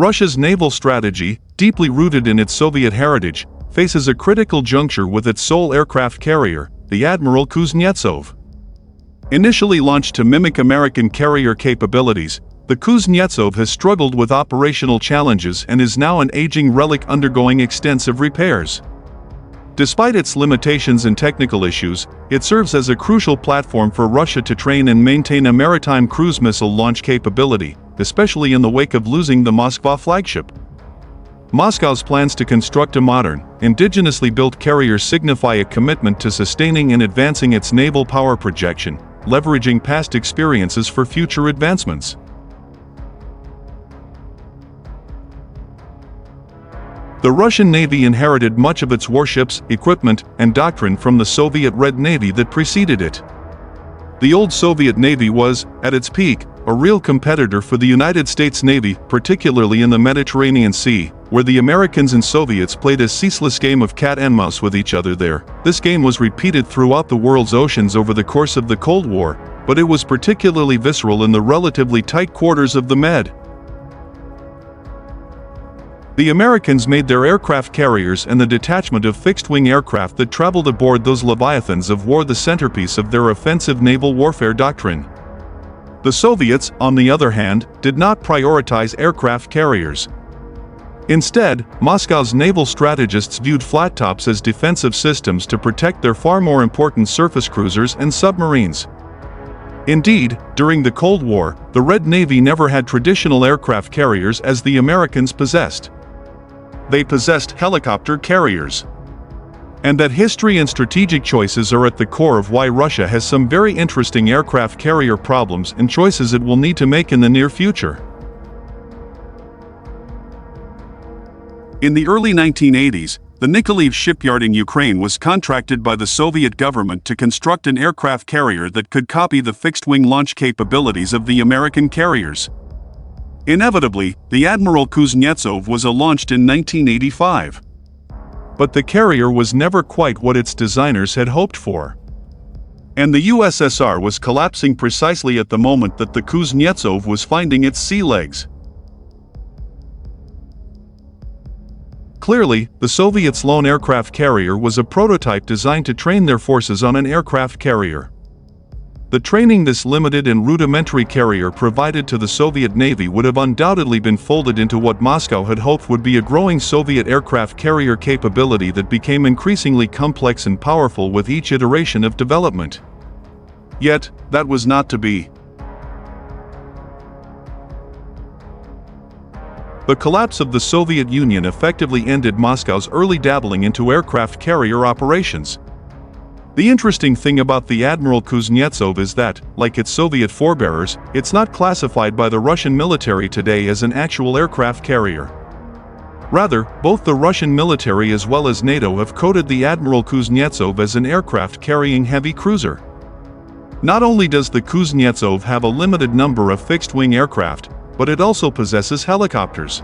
Russia's naval strategy, deeply rooted in its Soviet heritage, faces a critical juncture with its sole aircraft carrier, the Admiral Kuznetsov. Initially launched to mimic American carrier capabilities, the Kuznetsov has struggled with operational challenges and is now an aging relic undergoing extensive repairs. Despite its limitations and technical issues, it serves as a crucial platform for Russia to train and maintain a maritime cruise missile launch capability, especially in the wake of losing the Moskva flagship. Moscow's plans to construct a modern, indigenously built carrier signify a commitment to sustaining and advancing its naval power projection, leveraging past experiences for future advancements. The Russian Navy inherited much of its warships, equipment, and doctrine from the Soviet Red Navy that preceded it. The old Soviet Navy was, at its peak, a real competitor for the United States Navy, particularly in the Mediterranean Sea, where the Americans and Soviets played a ceaseless game of cat and mouse with each other there. This game was repeated throughout the world's oceans over the course of the Cold War, but it was particularly visceral in the relatively tight quarters of the Med. The Americans made their aircraft carriers and the detachment of fixed-wing aircraft that traveled aboard those leviathans of war the centerpiece of their offensive naval warfare doctrine. The Soviets, on the other hand, did not prioritize aircraft carriers. Instead, Moscow's naval strategists viewed flat-tops as defensive systems to protect their far more important surface cruisers and submarines. Indeed, during the Cold War, the Red Navy never had traditional aircraft carriers as the Americans possessed. They possessed helicopter carriers. And that history and strategic choices are at the core of why Russia has some very interesting aircraft carrier problems and choices it will need to make in the near future. In the early 1980s, the Nikolaev shipyard in Ukraine was contracted by the Soviet government to construct an aircraft carrier that could copy the fixed-wing launch capabilities of the American carriers. Inevitably, the Admiral Kuznetsov was launched in 1985. But the carrier was never quite what its designers had hoped for. And the USSR was collapsing precisely at the moment that the Kuznetsov was finding its sea legs. Clearly, the Soviets' lone aircraft carrier was a prototype designed to train their forces on an aircraft carrier. The training this limited and rudimentary carrier provided to the Soviet Navy would have undoubtedly been folded into what Moscow had hoped would be a growing Soviet aircraft carrier capability that became increasingly complex and powerful with each iteration of development. Yet, that was not to be. The collapse of the Soviet Union effectively ended Moscow's early dabbling into aircraft carrier operations. The interesting thing about the Admiral Kuznetsov is that, like its Soviet forebearers, it's not classified by the Russian military today as an actual aircraft carrier. Rather, both the Russian military as well as NATO have coded the Admiral Kuznetsov as an aircraft-carrying heavy cruiser. Not only does the Kuznetsov have a limited number of fixed-wing aircraft, but it also possesses helicopters.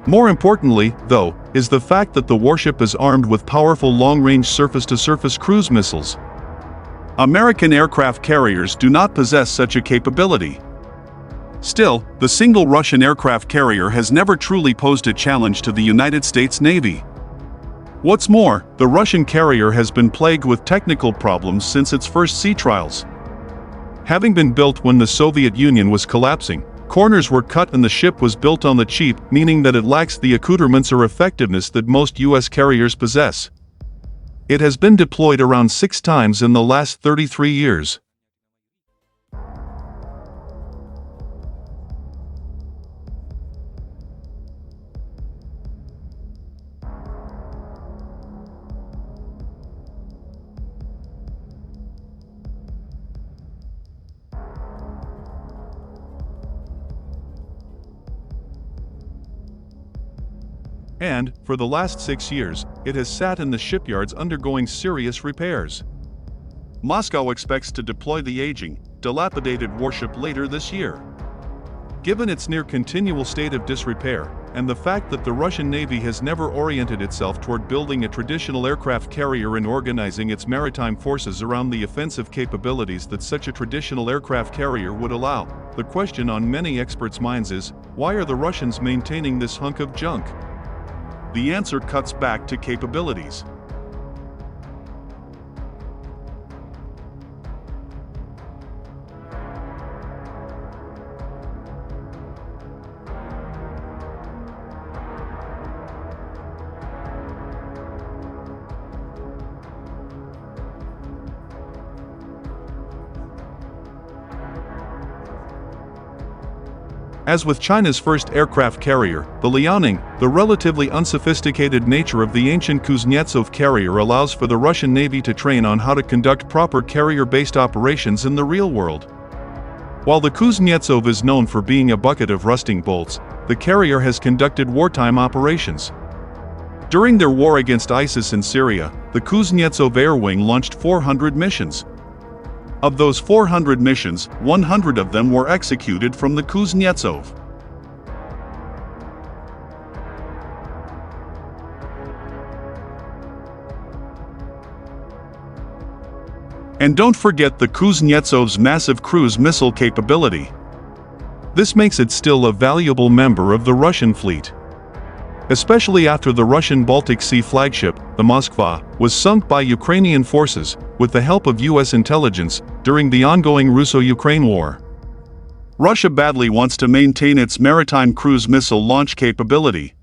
More importantly, though, is the fact that the warship is armed with powerful long-range surface-to-surface cruise missiles. American aircraft carriers do not possess such a capability. Still, the single Russian aircraft carrier has never truly posed a challenge to the United States Navy. What's more, the Russian carrier has been plagued with technical problems since its first sea trials. Having been built when the Soviet Union was collapsing, corners were cut and the ship was built on the cheap, meaning that it lacks the accoutrements or effectiveness that most U.S. carriers possess. It has been deployed around 6 times in the last 33 years. and, for the last 6 years, it has sat in the shipyards undergoing serious repairs. Moscow expects to deploy the aging, dilapidated warship later this year. Given its near-continual state of disrepair, and the fact that the Russian Navy has never oriented itself toward building a traditional aircraft carrier and organizing its maritime forces around the offensive capabilities that such a traditional aircraft carrier would allow, the question on many experts' minds is, why are the Russians maintaining this hunk of junk? The answer cuts back to capabilities. As with China's first aircraft carrier, the Liaoning, the relatively unsophisticated nature of the ancient Kuznetsov carrier allows for the Russian Navy to train on how to conduct proper carrier-based operations in the real world. While the Kuznetsov is known for being a bucket of rusting bolts, the carrier has conducted wartime operations. During their war against ISIS in Syria, the Kuznetsov Air Wing launched 400 missions. Of those 400 missions, 100 of them were executed from the Kuznetsov. And don't forget the Kuznetsov's massive cruise missile capability. This makes it still a valuable member of the Russian fleet. Especially after the Russian Baltic Sea flagship, the Moskva, was sunk by Ukrainian forces, with the help of US intelligence, during the ongoing Russo-Ukraine war. Russia badly wants to maintain its maritime cruise missile launch capability.